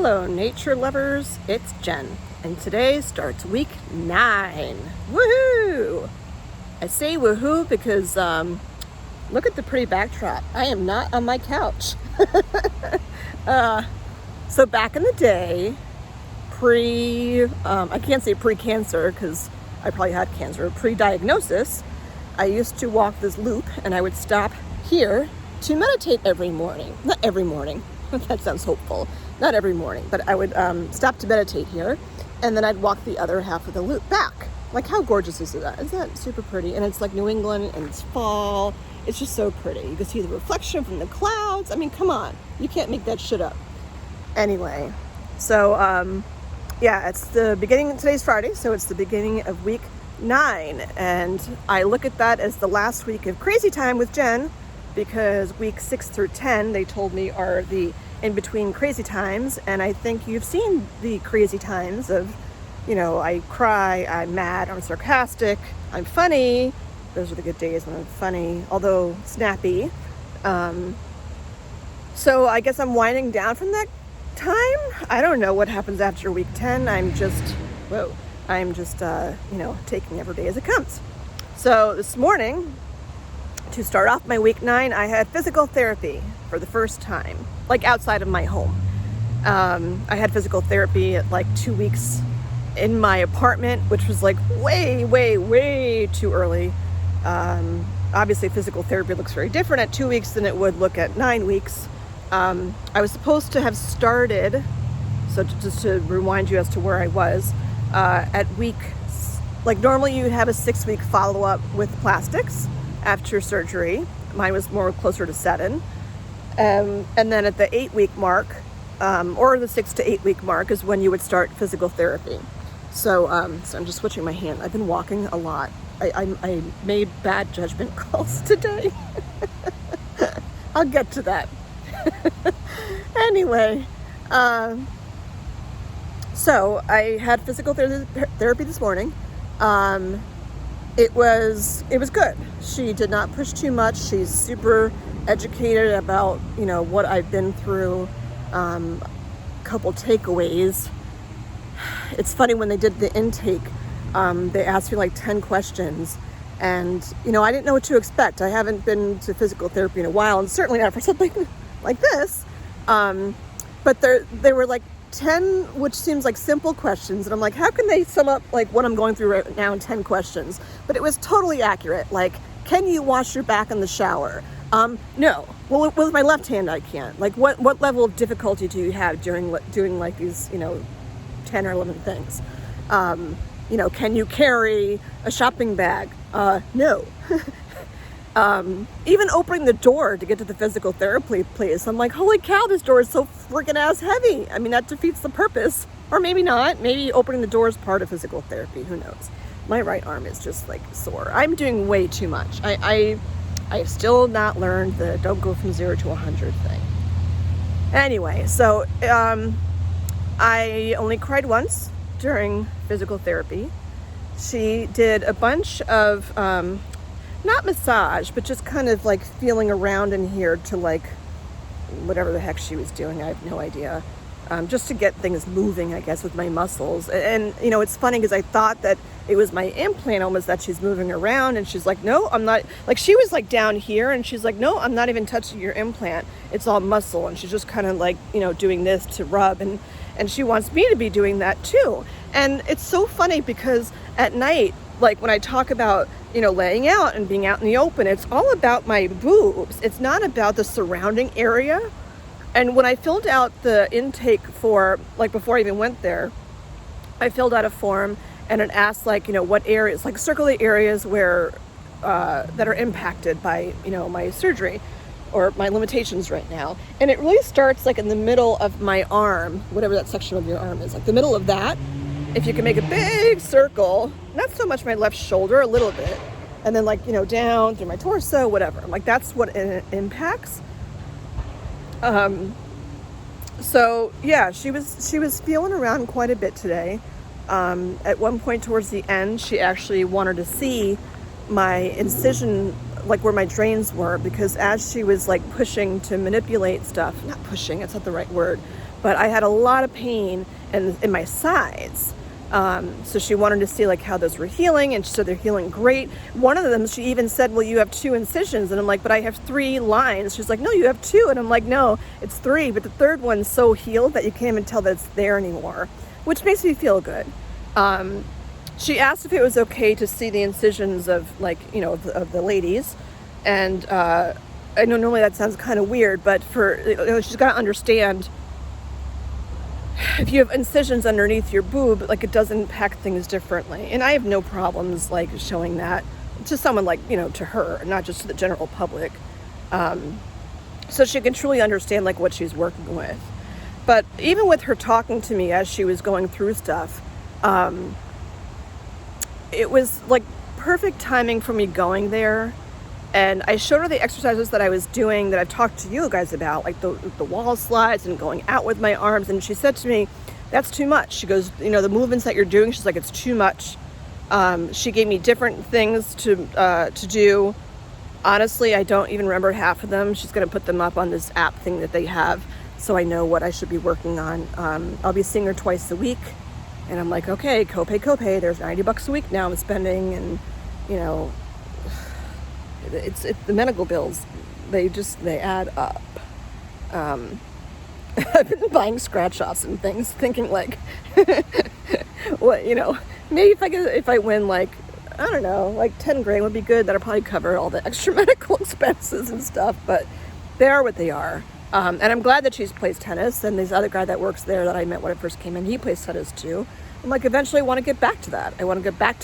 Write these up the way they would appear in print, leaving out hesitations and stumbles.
Hello, nature lovers. It's Jen, and today starts week 9. Woohoo! I say woohoo because look at the pretty backdrop. I am not on my couch. So back in the day, I can't say pre-cancer because I probably had cancer, pre-diagnosis, I used to walk this loop and I would stop here to meditate every morning. Not every morning. That sounds hopeful. Not every morning, but I would stop to meditate here, and then I'd walk the other half of the loop back. Like, how gorgeous is that? Isn't that super pretty? And it's like New England, and it's fall. It's just so pretty. You can see the reflection from the clouds. I mean, come on. You can't make that shit up. Anyway, so, yeah, it's the beginning. Today's Friday, so it's the beginning of week 9, and I look at that as the last week of crazy time with Jen, because week 6 through 10, they told me, are the in-between crazy times, and I think you've seen the crazy times of, you know, I cry, I'm mad, I'm sarcastic, I'm funny. Those are the good days when I'm funny, although snappy. So I guess I'm winding down from that time. I don't know what happens after week 10. I'm just, you know, taking every day as it comes. So this morning, to start off my week 9, I had physical therapy for the first time, like outside of my home. I had physical therapy at like 2 weeks in my apartment, which was like way too early. Obviously physical therapy looks very different at 2 weeks than it would look at 9 weeks. I was supposed to have started, so just to remind you as to where I was, at week, like normally you'd have a 6-week follow-up with plastics after surgery. Mine was more closer to 7. And then at the 8-week mark, or the 6 to 8 week mark, is when you would start physical therapy. So I'm just switching my hand. I've been walking a lot. I made bad judgment calls today. I'll get to that. Anyway, so I had physical therapy this morning. It was good. She did not push too much. She's super educated about, you know, what I've been through. Couple takeaways. It's funny, when they did the intake, they asked me like 10 questions, and, you know, I didn't know what to expect. I haven't been to physical therapy in a while, and certainly not for something like this. But there were like 10, which seems like simple questions, and I'm like, how can they sum up like what I'm going through right now in 10 questions? But it was totally accurate. Like, can you wash your back in the shower? No. Well, with my left hand, I can't. Like, what level of difficulty do you have doing like these, you know, 10 or 11 things? You know, can you carry a shopping bag? No. Even opening the door to get to the physical therapy place, I'm like, holy cow, this door is so freaking ass heavy. I mean, that defeats the purpose. Or maybe not. Maybe opening the door is part of physical therapy. Who knows? My right arm is just like sore. I'm doing way too much. I have still not learned the don't go from 0 to 100 thing. Anyway, so I only cried once during physical therapy. She did a bunch of not massage, but just kind of like feeling around in here to like whatever the heck she was doing. I have no idea. Just to get things moving, I guess, with my muscles. And, you know, it's funny because I thought that it was my implant that she's moving around, and she's like, no, I'm not. Like, she was like down here, and she's like, no, I'm not even touching your implant. It's all muscle. And she's just kind of like, you know, doing this to rub, and she wants me to be doing that too. And it's so funny because at night, like when I talk about, you know, laying out and being out in the open, it's all about my boobs. It's not about the surrounding area. And when I filled out the intake for, like, before I even went there, I filled out a form, and it asked, like, you know, what areas, like circle the areas where, that are impacted by, you know, my surgery or my limitations right now. And it really starts like in the middle of my arm, whatever that section of your arm is, like the middle of that. If you can make a big circle, not so much my left shoulder, a little bit, and then like, you know, down through my torso, whatever. I'm like, that's what it impacts. So yeah, she was feeling around quite a bit today. At one point towards the end, she actually wanted to see my incision like where my drains were, because as she was like pushing to manipulate stuff, not pushing, that's not the right word, but I had a lot of pain in my sides. So she wanted to see like how those were healing, and she said they're healing great. One of them, she even said, well, you have 2 incisions. And I'm like, but I have 3 lines. She's like, no, you have 2. And I'm like, no, it's 3. But the third one's so healed that you can't even tell that it's there anymore, which makes me feel good. She asked if it was okay to see the incisions of like, you know, of the ladies. And I know normally that sounds kind of weird, but she's got to understand, if you have incisions underneath your boob, like it does impact things differently. And I have no problems like showing that to someone, like, you know, to her, not just to the general public. So she can truly understand like what she's working with. But even with her talking to me as she was going through stuff, it was like perfect timing for me going there. And I showed her the exercises that I was doing that I've talked to you guys about, like the wall slides and going out with my arms. And she said to me, that's too much. She goes, you know, the movements that you're doing, she's like, it's too much. She gave me different things to do. Honestly, I don't even remember half of them. She's going to put them up on this app thing that they have, so I know what I should be working on. I'll be seeing her twice a week. And I'm like, okay, copay. There's $90 a week now I'm spending. And, you know, it's the medical bills, they add up. I've been buying scratch offs and things, thinking like, what, you know, maybe if I win like, I don't know, like 10 grand would be good. That'll probably cover all the extra medical expenses and stuff, but they are what they are. And I'm glad that she's plays tennis, and this other guy that works there that I met when I first came in, he plays tennis too. I'm like, eventually I want to get back to that. I want to get back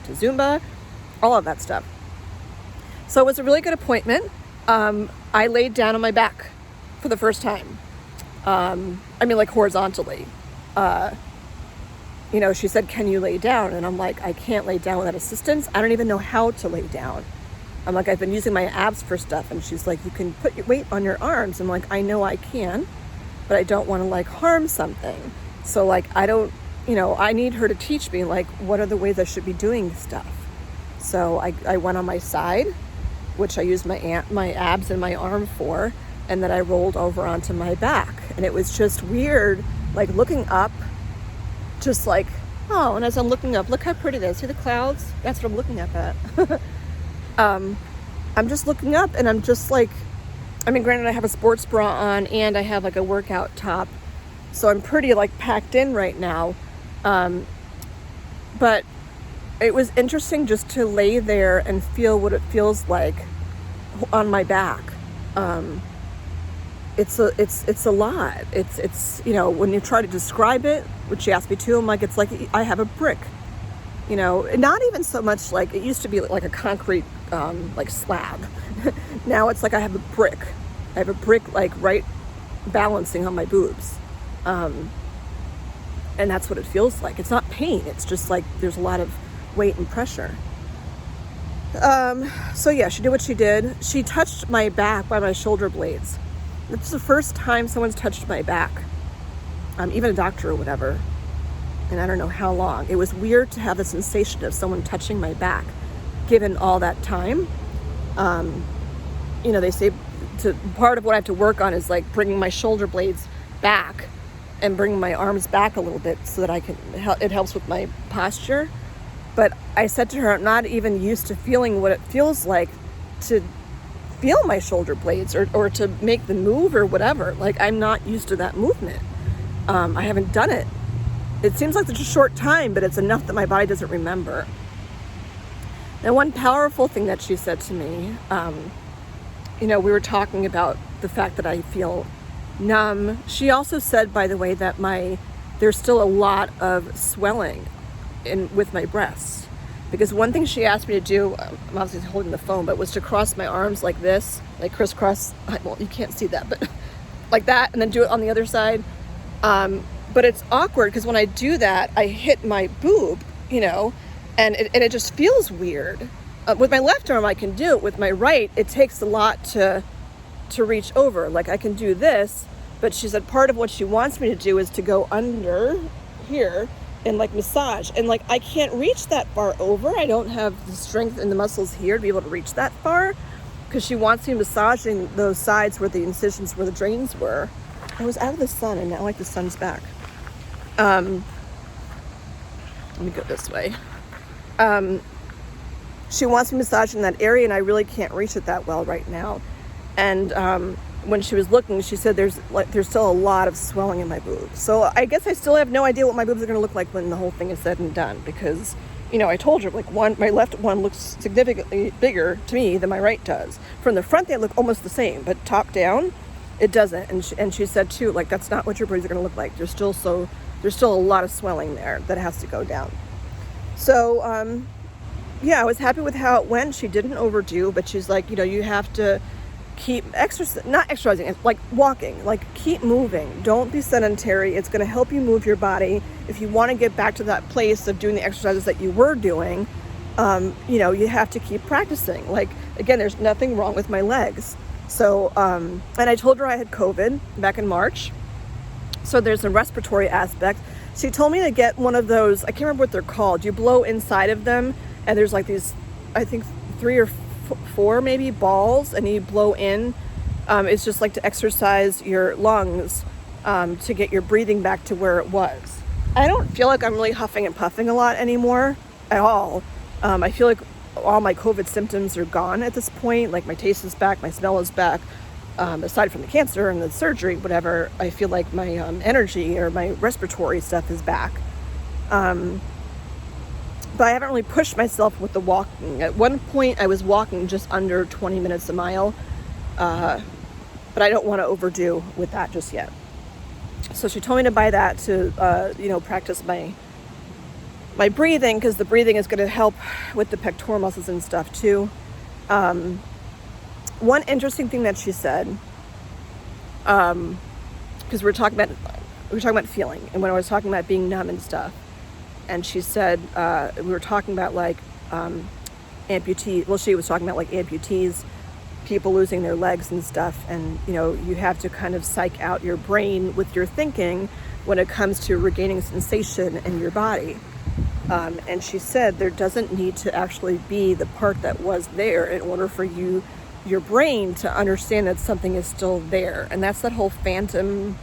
to Zumba, all of that stuff. So it was a really good appointment. I laid down on my back for the first time. I mean, like horizontally. You know, she said, can you lay down? And I'm like, I can't lay down without assistance. I don't even know how to lay down. I'm like, I've been using my abs for stuff. And she's like, you can put your weight on your arms. I'm like, I know I can, but I don't want to like harm something. So like, I don't, you know, I need her to teach me like, what are the ways I should be doing stuff? So I went on my side, which I used my abs and my arm for, and then I rolled over onto my back. And it was just weird, like looking up, just like, oh, and as I'm looking up, look how pretty that is. See the clouds? That's what I'm looking up at. I'm just looking up, and I'm just like, I mean, granted I have a sports bra on and I have like a workout top, so I'm pretty like packed in right now. But it was interesting just to lay there and feel what it feels like on my back. It's a lot. It's you know, when you try to describe it, which she asked me to, I'm like, it's like I have a brick. You know, not even so much like it used to be like a concrete like slab. Now it's like I have a brick. I have a brick like right balancing on my boobs. And that's what it feels like. It's not pain. It's just like there's a lot of weight and pressure. So yeah, she did what she did. She touched my back by my shoulder blades. It's the first time someone's touched my back, even a doctor or whatever, and I don't know how long. It was weird to have the sensation of someone touching my back, given all that time. You know, they say part of what I have to work on is like bringing my shoulder blades back and bringing my arms back a little bit so that it helps with my posture. But I said to her, I'm not even used to feeling what it feels like to feel my shoulder blades or to make the move or whatever. Like, I'm not used to that movement. I haven't done it. It seems like such a short time, but it's enough that my body doesn't remember. Now, one powerful thing that she said to me, you know, we were talking about the fact that I feel numb. She also said, by the way, that there's still a lot of swelling with my breasts. Because one thing she asked me to do, I'm obviously holding the phone, but was to cross my arms like this, like crisscross. Well, you can't see that, but like that, and then do it on the other side. But it's awkward because when I do that, I hit my boob, you know, and it just feels weird. With my left arm, I can do it. With my right, it takes a lot to reach over. Like, I can do this, but she said part of what she wants me to do is to go under here and like massage. And like, I can't reach that far over. I don't have the strength in the muscles here to be able to reach that far, because she wants me massaging those sides where the incisions, where the drains were. I was out of the sun, and now like the sun's back. Let me go this way. She wants me massaging that area, and I really can't reach it that well right now. And when she was looking, she said there's still a lot of swelling in my boobs. So I guess I still have no idea what my boobs are going to look like when the whole thing is said and done, because, you know, I told her, like, my left one looks significantly bigger to me than my right does. From the front, they look almost the same, but top down, it doesn't. And she said too, like, that's not what your boobs are going to look like. There's still a lot of swelling there that has to go down. So yeah, I was happy with how it went. She didn't overdo, but she's like, you know, you have to keep not exercising, like walking, like keep moving. Don't be sedentary. It's going to help you move your body. If you want to get back to that place of doing the exercises that you were doing, you know, you have to keep practicing. Like, again, there's nothing wrong with my legs. So, and I told her I had COVID back in March. So there's a respiratory aspect. She told me to get one of those, I can't remember what they're called. You blow inside of them, and there's like these, I think 3 or 4 maybe balls, and you blow in. It's just like to exercise your lungs, to get your breathing back to where it was. I don't feel like I'm really huffing and puffing a lot anymore at all. I feel like all my COVID symptoms are gone at this point. Like, my taste is back, my smell is back. Aside from the cancer and the surgery, whatever, I feel like my energy or my respiratory stuff is back. But I haven't really pushed myself with the walking. At one point, I was walking just under 20 minutes a mile, but I don't want to overdo with that just yet. So she told me to buy that to, you know, practice my breathing, because the breathing is going to help with the pectoral muscles and stuff too. One interesting thing that she said, because we were talking about feeling, and when I was talking about being numb and stuff, and she said, we were talking about like amputees. Well, she was talking about like amputees, people losing their legs and stuff, and you know, you have to kind of psych out your brain with your thinking when it comes to regaining sensation in your body. And she said there doesn't need to actually be the part that was there in order for your brain to understand that something is still there. And that's that whole phantom,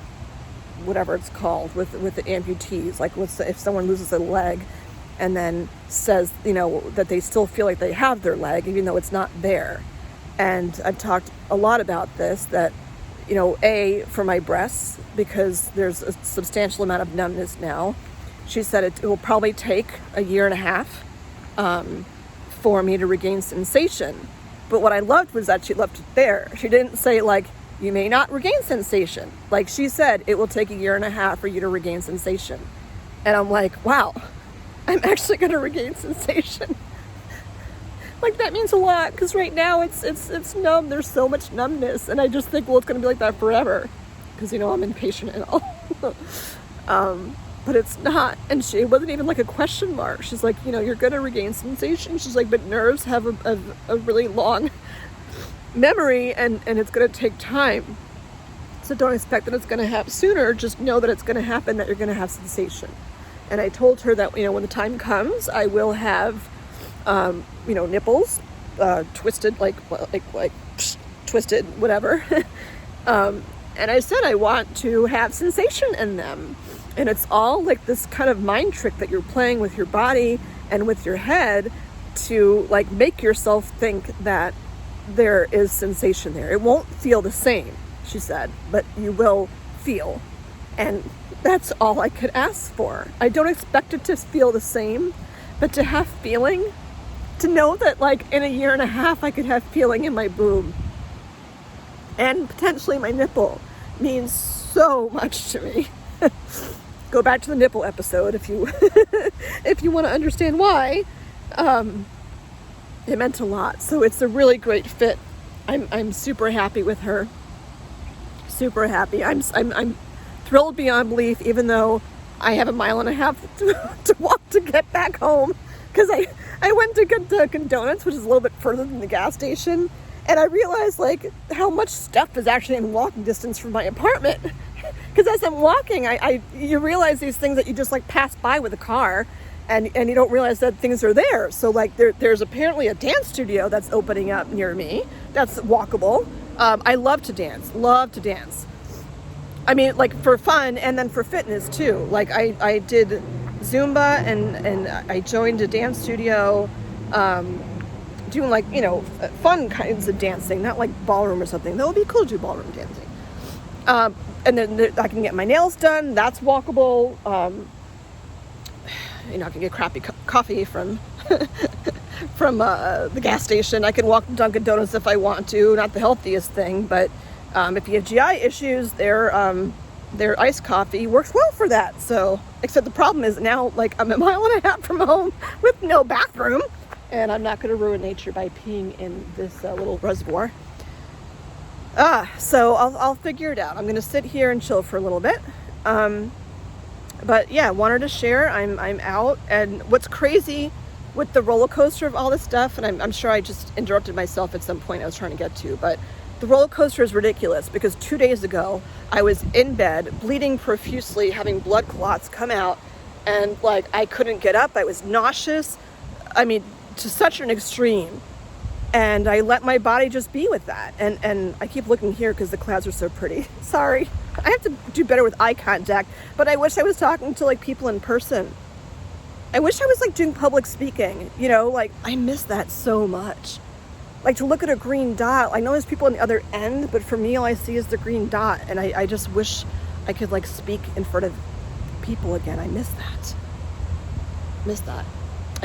whatever it's called, with the amputees. Like, if someone loses a leg and then says, you know, that they still feel like they have their leg even though it's not there. And I've talked a lot about this, that, you know, for my breasts, because there's a substantial amount of numbness now. She said it will probably take 1.5 years for me to regain sensation. But what I loved was that she left it there. She didn't say, like, you may not regain sensation. Like, she said, it will take 1.5 years for you to regain sensation. And I'm like, wow, I'm actually going to regain sensation. Like, that means a lot, because right now it's numb. There's so much numbness. And I just think, well, it's going to be like that forever, because, you know, I'm impatient and all. But it's not. And it wasn't even like a question mark. She's like, you know, you're going to regain sensation. She's like, but nerves have a really long memory, and it's going to take time. So don't expect that it's going to happen sooner. Just know that it's going to happen, that you're going to have sensation. And I told her that, you know, when the time comes, I will have, you know, nipples twisted, like twisted, whatever. And I said I want to have sensation in them. And it's all like this kind of mind trick that you're playing with your body and with your head to like make yourself think that there is sensation there. It won't feel the same, she said, but you will feel. And that's all I could ask for. I don't expect it to feel the same, but to have feeling, to know that like in 1.5 years I could have feeling in my boob and potentially my nipple means so much to me. Go back to the nipple episode if you if you want to understand why. It meant a lot. So it's a really great fit. I'm super happy with her. Super happy. I'm thrilled beyond belief, even though I have 1.5 miles to walk to get back home, because I went to get Dunkin' Donuts, which is a little bit further than the gas station, and I realized like how much stuff is actually in walking distance from my apartment. Because because as I'm walking, you realize these things that you just like pass by with a car, and you don't realize that things are there. So like there's apparently a dance studio that's opening up near me that's walkable. I love to dance. I mean, like for fun and then for fitness too. Like I did Zumba and I joined a dance studio, doing like, fun kinds of dancing, not like ballroom or something. That would be cool to do ballroom dancing. And then I can get my nails done. That's walkable. I can get crappy coffee from from the gas station. I can walk to Dunkin' Donuts if I want to. Not the healthiest thing, but if you have GI issues, their iced coffee works well for that. So, except the problem is now, like, I'm a mile and a half from home with no bathroom, and I'm not going to ruin nature by peeing in this little reservoir. So I'll figure it out. I'm going to sit here and chill for a little bit. But yeah, wanted to share. I'm out, and what's crazy with the roller coaster of all this stuff, and I'm sure I just interrupted myself at some point I was trying to get to, but the roller coaster is ridiculous because 2 days ago I was in bed, bleeding profusely, having blood clots come out, and like I couldn't get up. I was nauseous. I mean, to such an extreme. And I let my body just be with that. And I keep looking here because the clouds are so pretty. Sorry. I have to do better with eye contact, but I wish I was talking to like people in person. I wish I was like doing public speaking, like I miss that so much. Like to look at a green dot. I know there's people on the other end, but for me, all I see is the green dot. And I just wish I could like speak in front of people again. I miss that.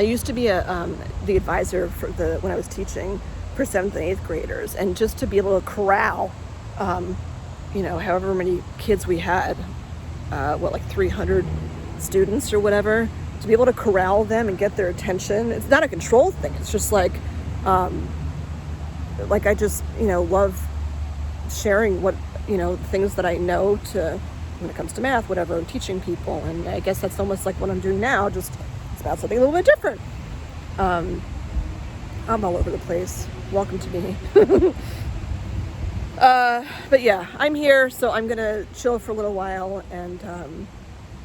I used to be the advisor for when I was teaching for 7th and 8th graders, and just to be able to corral, however many kids we had, like 300 students or whatever, to be able to corral them and get their attention. It's not a control thing. It's just like I just, love sharing what, things that I know when it comes to math, whatever, and teaching people. And I guess that's almost like what I'm doing now, just it's about something a little bit different. I'm all over the place. Welcome to me. But yeah, I'm here, so I'm gonna chill for a little while, and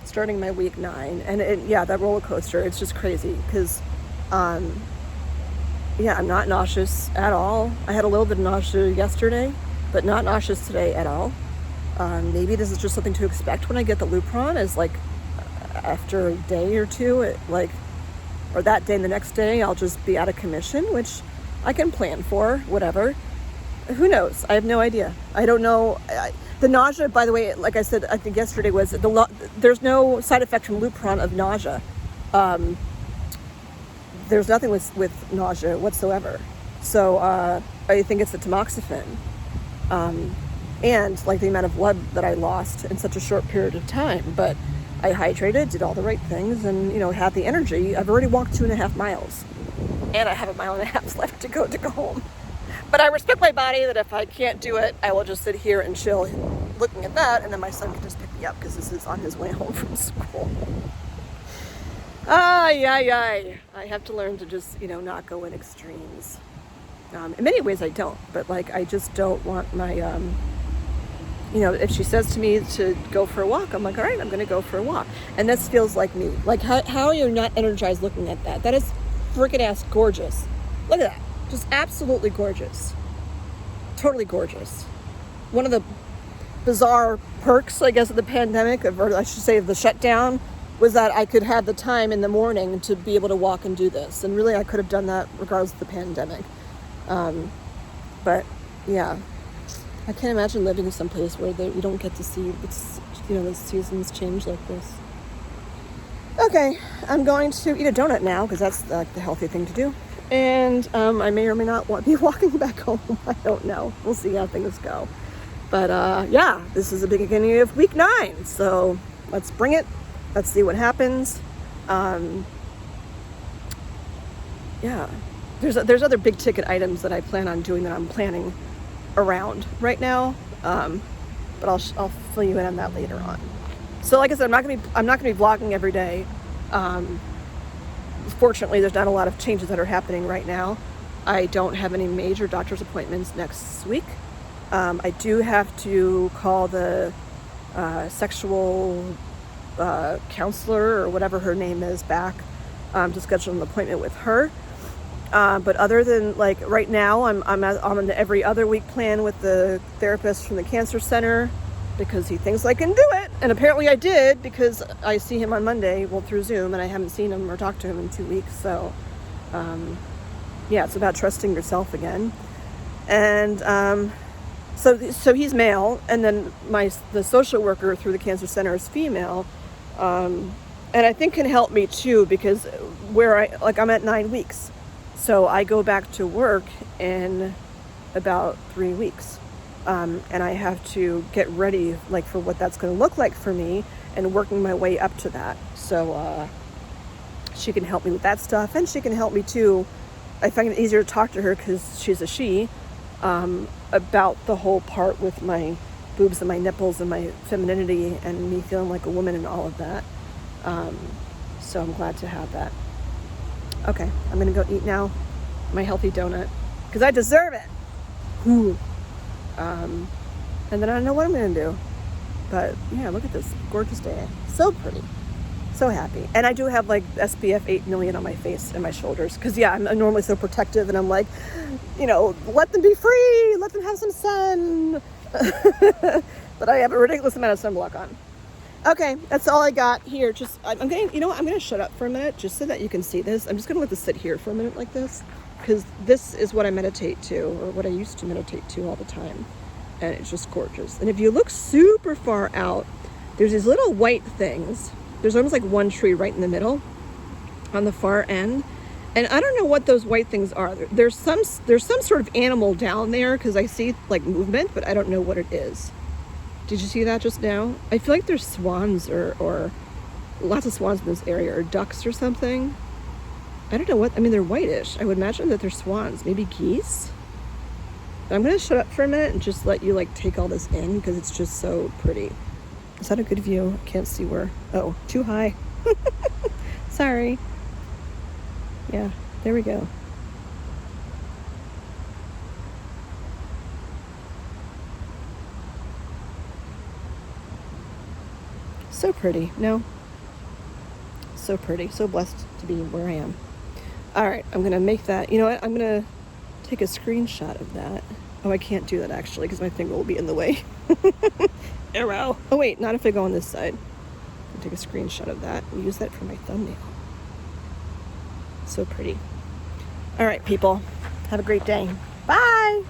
starting my week 9. And that roller coaster, it's just crazy because I'm not nauseous at all. I had a little bit of nausea yesterday, but not nauseous today at all. Maybe this is just something to expect when I get the Lupron, is like after a day or two, or that day and the next day, I'll just be out of commission, which I can plan for, whatever. Who knows? I have no idea. I don't know. The nausea, by the way, like I said, I think yesterday was, there's no side effect from Lupron of nausea. There's nothing with nausea whatsoever. So I think it's the tamoxifen. And like the amount of blood that I lost in such a short period of time. But I hydrated, did all the right things, and, had the energy. I've already walked 2.5 miles, and I have 1.5 miles left to go home. But I respect my body that if I can't do it, I will just sit here and chill looking at that, and then my son can just pick me up because this is on his way home from school. I have to learn to just, not go in extremes. In many ways I don't, but I just don't want my, if she says to me to go for a walk, I'm like, all right, I'm going to go for a walk. And this feels like me. Like, how are you not energized looking at that? That is freaking ass gorgeous. Look at that. Just absolutely gorgeous. Totally gorgeous. One of the bizarre perks, I guess, of the pandemic, or I should say of the shutdown, was that I could have the time in the morning to be able to walk and do this. And really, I could have done that regardless of the pandemic. But, yeah. I can't imagine living in some place where we don't get to see the seasons change like this. Okay, I'm going to eat a donut now because that's the healthy thing to do. And I may or may not be walking back home. I don't know. We'll see how things go. But this is the beginning of week 9. So let's bring it. Let's see what happens. There's other big ticket items that I plan on doing that I'm planning around right now, but I'll fill you in on that later on. So like I said, I'm not gonna be vlogging every day. Fortunately, there's not a lot of changes that are happening right now. I don't have any major doctor's appointments next week. I do have to call the sexual counselor or whatever her name is back to schedule an appointment with her. But other than like right now, I'm on an every other week plan with the therapist from the cancer center because he thinks I can do it. And apparently I did, because I see him on Monday, well, through Zoom, and I haven't seen him or talked to him in 2 weeks. So, yeah, it's about trusting yourself again. And so he's male, and then the social worker through the cancer center is female. And I think can help me too, because I'm at 9 weeks. So I go back to work in about 3 weeks. And I have to get ready for what that's going to look like for me and working my way up to that. So she can help me with that stuff, and she can help me too. I find it easier to talk to her because she's a she, about the whole part with my boobs and my nipples and my femininity and me feeling like a woman and all of that. So I'm glad to have that. Okay, I'm going to go eat now my healthy donut because I deserve it. Whew. And then I don't know what I'm going to do. But yeah, look at this gorgeous day. So pretty. So happy. And I do have SPF 8 million on my face and my shoulders. Because yeah, I'm normally so protective, and I'm like, let them be free. Let them have some sun. But I have a ridiculous amount of sunblock on. Okay, that's all I got here. I'm going to shut up for a minute just so that you can see this. I'm just going to let this sit here for a minute like this, because this is what I meditate to, or what I used to meditate to all the time. And it's just gorgeous. And if you look super far out, there's these little white things. There's almost like one tree right in the middle on the far end. And I don't know what those white things are. There's some sort of animal down there, because I see movement, but I don't know what it is. Did you see that just now? I feel like there's swans or lots of swans in this area, or ducks or something. I don't know what, they're whitish. I would imagine that they're swans, maybe geese. But I'm going to shut up for a minute and just let you take all this in, because it's just so pretty. Is that a good view? I can't see where. Oh, too high. Sorry. Yeah, there we go. So pretty, no? So pretty, so blessed to be where I am. All right, I'm gonna make that. You know what? I'm gonna take a screenshot of that. Oh, I can't do that actually because my finger will be in the way. Arrow. Oh wait, not if I go on this side. I'll take a screenshot of that and use that for my thumbnail. So pretty. All right, people. Have a great day. Bye.